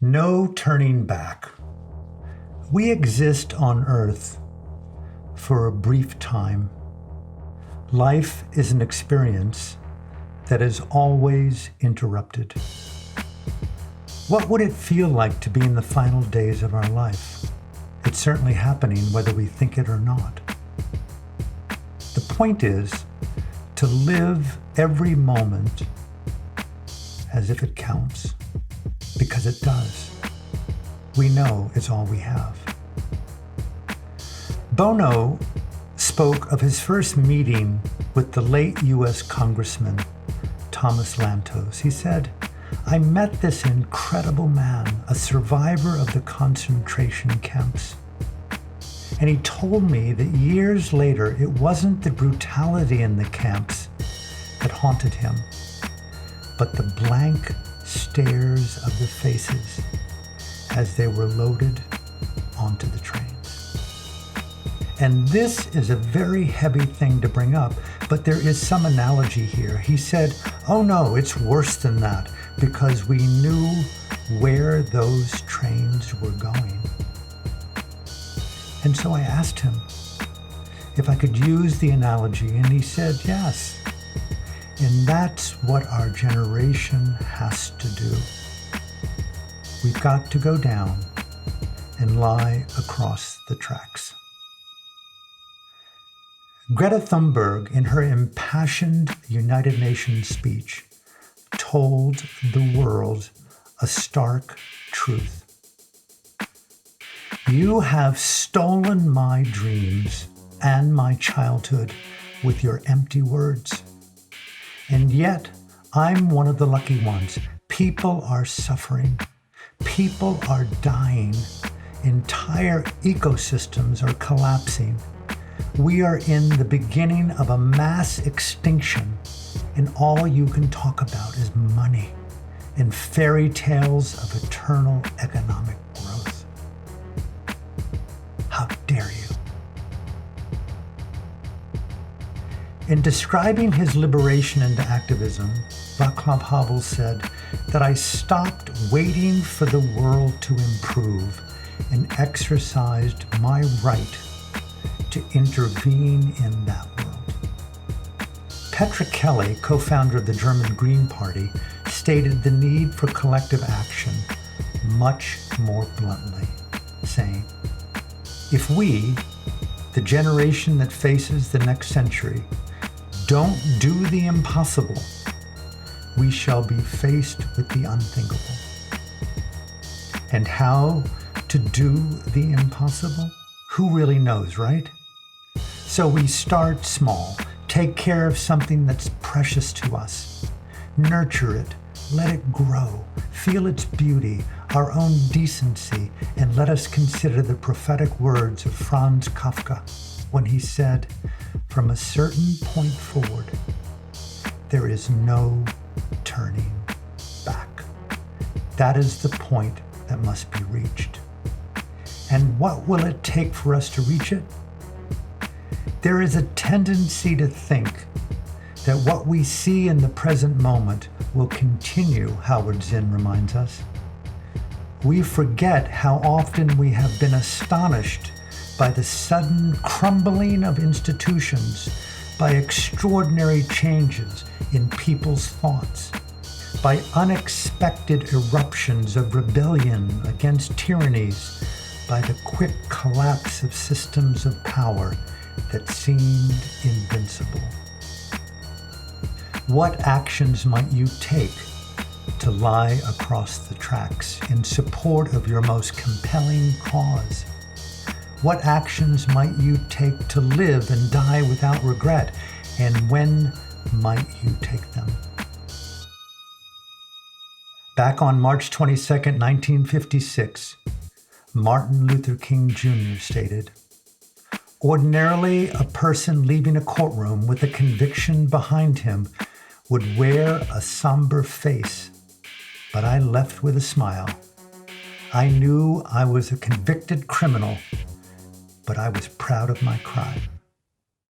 No turning back. We exist on Earth for a brief time. Life is an experience that is always interrupted. What would it feel like to be in the final days of our life? It's certainly happening whether we think it or not. The point is to live every moment as if it counts, because it does. We know it's all we have. Bono spoke of his first meeting with the late U.S. Congressman Thomas Lantos. He said, "I met this incredible man, a survivor of the concentration camps. And he told me that years later, it wasn't the brutality in the camps that haunted him, but the blank stares of the faces as they were loaded onto the trains." And this is a very heavy thing to bring up, but there is some analogy here. He said, "Oh no, it's worse than that, because we knew where those trains were going." And so I asked him if I could use the analogy, and he said yes. And that's what our generation has to do. We've got to go down and lie across the tracks. Greta Thunberg, in her impassioned United Nations speech, told the world a stark truth. "You have stolen my dreams and my childhood with your empty words. And yet, I'm one of the lucky ones. People are suffering. People are dying. Entire ecosystems are collapsing. We are in the beginning of a mass extinction, and all you can talk about is money and fairy tales of eternal economic growth. How dare you?" In describing his liberation into activism, Václav Havel said that I stopped waiting for the world to improve and exercised my right to intervene in that world. Petra Kelly, co-founder of the German Green Party, stated the need for collective action much more bluntly, saying, "If we, the generation that faces the next century, don't do the impossible, we shall be faced with the unthinkable." And how to do the impossible? Who really knows, right? So we start small, take care of something that's precious to us, nurture it, let it grow, feel its beauty, our own decency, and let us consider the prophetic words of Franz Kafka when he said, "From a certain point forward, there is no turning back." That is the point that must be reached. And what will it take for us to reach it? There is a tendency to think that what we see in the present moment will continue, Howard Zinn reminds us. We forget how often we have been astonished by the sudden crumbling of institutions, by extraordinary changes in people's thoughts, by unexpected eruptions of rebellion against tyrannies, by the quick collapse of systems of power that seemed invincible. What actions might you take to lie across the tracks in support of your most compelling cause? What actions might you take to live and die without regret? And when might you take them? Back on March 22, 1956, Martin Luther King Jr. stated, "Ordinarily, a person leaving a courtroom with a conviction behind him would wear a somber face, but I left with a smile. I knew I was a convicted criminal, but I was proud of my crime."